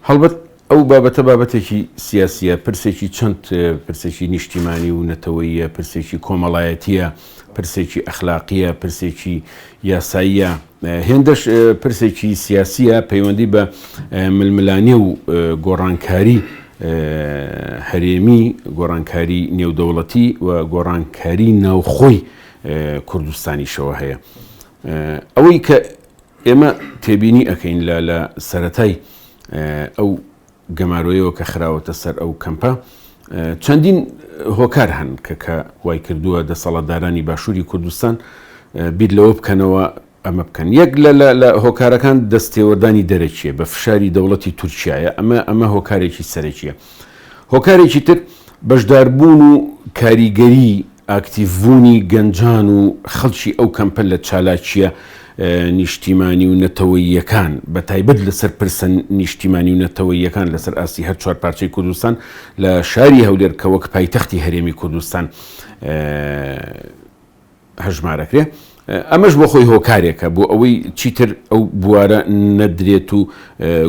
هەڵبەت ئەو بابەتە بابەتێکی سیاسیە، پرسێکی چەند پرسێکی نیشتیمانی و نەتەوەییە، پرسێکی کۆمەڵایەتیە، پرسێکی ئەخلاقیە، پرسێکی یاساییە، هێندەش پرسێکی سیاسیە پەیوەندی بە ململانی و گۆڕانکاری هەرێمی، گۆڕانکاری نێودەوڵەتی و گۆڕانکاری ناوخۆی کوردستانیشەوە هەیە. ئەوەی کە ئێمە تێبینی ئەەکەین لە سەرەتای ئەو گەماروەیەوە کە خراوەتە سەر ئەو کەمپە، چەندین هۆکار هەن کە وای کردووە دەسەڵاتدارانی باشووری کوردستان بیر لەوە بکەنەوە ئەمە بکەن. یەک لە هۆکارەکان دەستێوەردانی دەرەکیە بە فشاری دەوڵەتی تورکیایە، ئەمە هۆکارێکی سەرەکیە. هۆکارێکی تر بەشداربوون و کاریگەری ئاکتیڤبوونی گەنجان و خەڵکی ئەو کەمپە لە چالاکیە نیشتیمانی و نەتەوەییەکان، بە تایبەت لەسەر پرسە نیشتیمانی و نەتەوەییەکان لەسەر ئاسی هەر چوار پارچەی کوردستان لە شاری هەولێر کە وەک پایتەختی هەرێمی کوردستان هەژمارەکرێ. ئەمەش بۆ خۆی هۆکارێکە بۆ ئەوەی چیتر ئەو بوارە نەدرێت و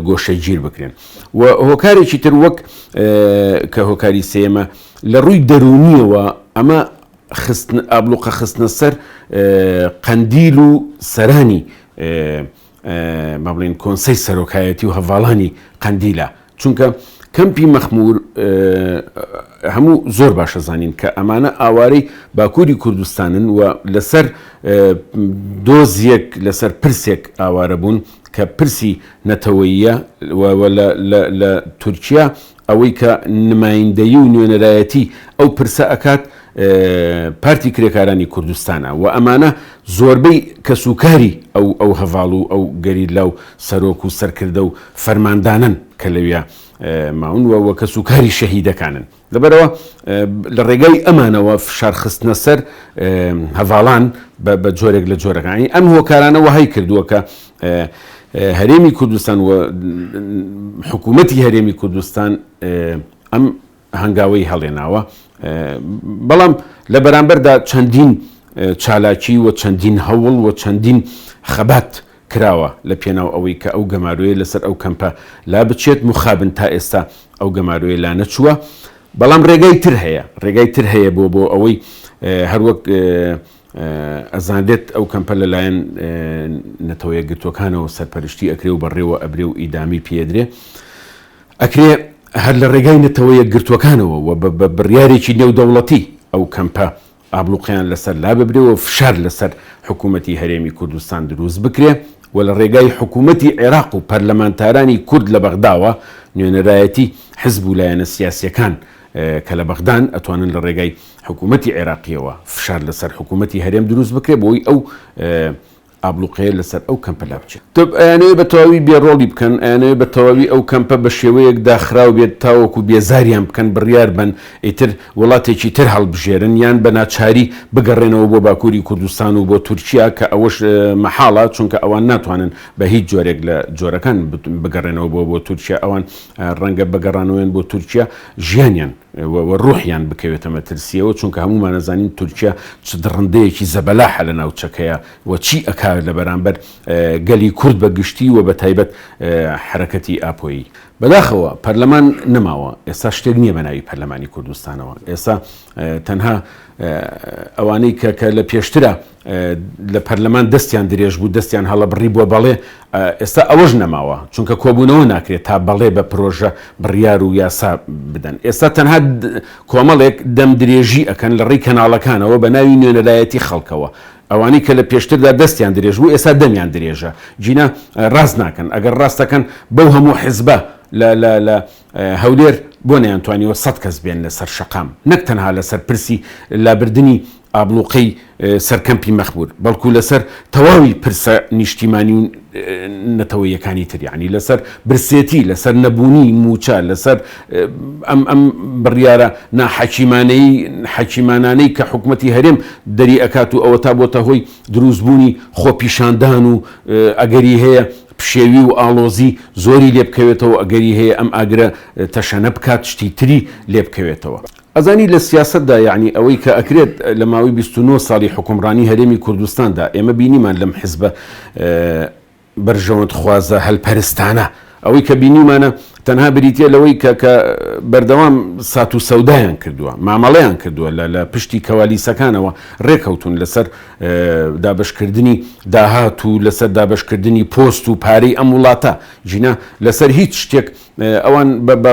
گۆشەی گیر بکرێن. و هۆکارێکی تر وەک کە هۆکاری سێمە لە ڕووی دەرونیەوە ئەمە ئابلوقە خستنە سەر قەندیل و سەرانی با بڵێن کۆنسەی سەرۆکایەتی و هەڤاڵانی قەندیلە، چونکە کەمپی مەخمور هەموو زۆر باشە زانین کە ئەمانە ئاوارەی باکووری کوردستانن و لەسەر دۆزیەک لەسەر پرسێک ئاوارە بوون کە پرسی نەتەوەییە لە تورکیا، ئەوەی کە نمایندەیی و نوێنەرایەتی ئەو پرسە ئەکات پارتی کرێکارانی کوردستانە و ئەمانە زۆربەی کەسوکاری ئەو هەڤاڵ و ئەو گەریلا و سەرۆک و سەرکردە و فەرماندانن کە لەوێ ماون وە کەسوکاری شەهیدەکانن. لەبەرەوە لە ڕێگای ئەمانەوە فشارخستنە سەر هەڤاڵان بە جۆرێک لە جۆرەکانی ئەم هۆکارانە وەهای کردووە کە هەرێمی کوردستان و حکوومەتی هەرێمی کوردستان ئەم هەنگاوەی هەڵێناوە، بەڵام لە بەرامبەردا چەندین چالاکی و چەندین هەوڵ و چەندین خەبات کراوە لە پێناو ئەوەی کە ئەو گەماروێ لەسەر ئەو کەمپە لا بچێت مخابن تا ئێستا ئەو گەماروێ لا نەچووە. بەڵام ڕێگای تر هەیە بۆ ئەوەی هەروەک ئەزانێت ئەو کەمپە لەلایەن نەتەوەیە گرتوەکانەوە سەرپەرشتی ئەکرێ و بەڕێوە ئەبرێ و ئیدامی پێدرێ ئەکرێ هەر لە ڕێگای نەتەوەیە گرتوەکانەوە و بە بڕیارێکی نێودەوڵەتی ئەو کەمپە ئابلوقیان لەسەر لا ببرێەوە فشار لەسەر حکوومەتی هەرێمی کوردستان دروست بکرێ و لە ڕێگای حکوومەتی عێراق و پەرلەمانتارانی کورد لە بەغداوە نوێنەرایەتی حزب و لایەنە سیاسیەکان کە لە بەغدان ئەتوانن لە ڕێگای حکوومەتی عێراقیەوە فشار لەسەر حکوومەتی هەرێم دروست بکرێ بۆی ئەو ئابلوقەیە لەسەر ئەو کەمپە لا بچێت. ئەیانەوێ بە تەواوی بێڕۆڵی بکەن، ئەیانەوێ بە تەواوی ئەو کەمپە بە شێوەیەک داخراو بێت تاوەکو بێزاریان بکەن، بڕیار بن ئیتر وڵاتێکی تر هەڵبژێرن یان بە ناچاری بگەڕێنەوە بۆ باکووری کوردستان و بۆ تورکیا کە ئەوەش مەحاڵە، چونکە ئەوان ناتوانن بە هیچ جۆرێک لە جۆرەکان بگەڕێنەوە بۆ تورکیا. ئەوان ڕەنگە بەگەڕانەوەیان بۆ تورکیا ژیانیان و ڕوحیان بکەوێتە مەترسیەوە، چونکە هەمومان نەزانین تورکیا چ دڕندەیەکی زەبەلاحە لە ناوچەکەیە و چی ئەکات لە بەرامبەر گەلی کورد بە گشتی و بە تایبەت حرەکەتی ئاپۆیی. بەداخەوە پەرلەمان نەماوە، ئێستا شتێک نییە بە ناوی پەرلەمانی کوردستانەوە. ئێستا تەنها ئەوانەی کە لە پێشترە لە پەرلەمان دەستیان درێژ بوو، دەستیان هەڵە بڕی بووە بەڵێ، ئێستا ئەوەش نەماوە، چونکە کۆبوونەوە ناکرێت تا بەڵێ بە پرۆژە بڕیار و یاسا بدەن. ئێستا تەنها کۆمەڵێک دەم درێژی ئەکەن لە ڕێی کەناڵەکانەوە بە ناوی نوێنەرایەتی خەڵکەوە. ئەوانەی کە لە پێشتردا دەستیان درێژ بوو ئێستا دەمیان درێژە، جینە ڕاست ناکەن. ئەگەر ڕاستەکەن بەو هەموو حیزبە لە هەولێر بۆ نەیانتوانیوە 100 کەس بێن لەسەر شەقام، نەک تەنها لەسەر پرسی لابردنی ئابلوقەی سەرکەمپی مەخمور، بەڵکو لەسەر تەواوی پرسە نیشتیمانی و نەتەوەیەکانی تر، یعنی لەسەر برسێتی، لەسەر نەبوونی موچە، لەسەر ئەم بڕیارە حەکیمانانەی کە حکوومەتی هەرێم دەری ئەکات و ئەوە تا بۆتە هۆی دروستبوونی خۆپیشاندان و ئەگەری هەیە پشێوی و ئاڵۆزی زۆری لێ بکەوێتەوە، ئەگەری هەیە ئەم ئاگرە تەشەنە بکات شتی تری لێ بکەوێتەوە. ئەزانی لە سیاسەتدا یعنی ئەوەی کە ئەکرێت لە ماوەی 29 ساڵی حکومڕانی هەرێمی کوردستاندا ئێمە بینیمان لەم حیزبە بەرژەوەند خوازە هەلپەرستانە، ئەوەی کە بینیمانە تەنها بریتە لەوەی کە بەردەوام سات و سەودایان کردووە مامەڵەیان کردووە لە پشتی کەوالیسەکانەوە ڕێکەوتون لەسەر دابشکردنی داهات و لەسەر دابشکردنی پۆست و پارەی ئەم وڵاتە جینا لەسەر هیچ شتێک ئەوان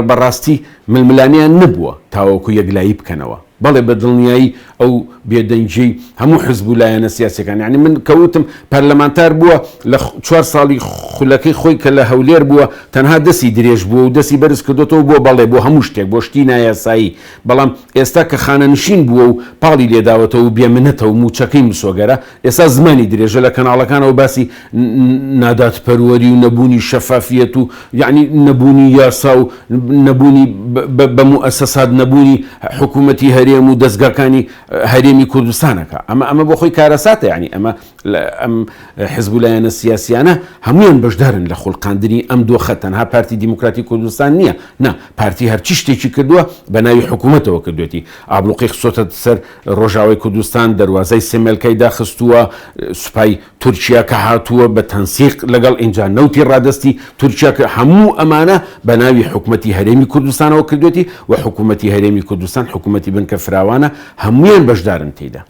بەڕاستی ململانیان نبووە تاوەکو یەکلایی بکەنەوە بەڵێ بە دڵنیایی ئەو بێدەنجی هەموو حزب و لایەنە سیاسەکان یعنی من کەوتم پەرلەمانتار بووە لە 4 ساڵی خولەکەی خۆی کە لە هەولێر بووە تەنها دەستی درێژ بووە و دەستی بەرز کردوەوە بۆ بەڵێ بۆ هەموو شتێک بۆ شتی نایاسایی بەڵام ئێستا کە خانەنشین بووە و پاڵی لێداوەتەوە و بێمنەتەوە و موچەکەی مسۆگەرە ئێستا زمانی درێژە لە کەناڵەکانەوە باسی ناداتپەروەری و نەبوونی شەفافیەت و یعنی نەبوونی یاسا و نەبوونی بە موئەسەسات نەبوونی حکوومەتی هەرێم و دەستگاکانی هەرێمی کوردستانەکە ئەمە بۆ خۆی کارەساتە یعنی ئەمە ئەم حزب و لایەنە سیاسیانە هەمویان بەشدارن لە خوڵقاندنی ئەم دۆخە تەنها پارتی دیموکراتی کوردستان نییە نا پارتی هەرچی شتێکی کردووە بە ناوی حکوومەتەوە کردوێتی ئابلوقی خسۆتە سەر ڕۆژاوای کوردستان دەواازەی سێمێلکەی داخستووە سوپای تورکیا کە هاتووە بە تەنسیق لەگەڵ ئینجا نەوتی ڕادستی تورکیا کە هەموو ئەمانە بە ناوی حکوومەتی هەرێمی کوردستانەوە کردوێتی و حکوومەتی هەرێمی کوردستان حکوومەتی بنکە فراوانە هەمویان بەشدارن تێیدا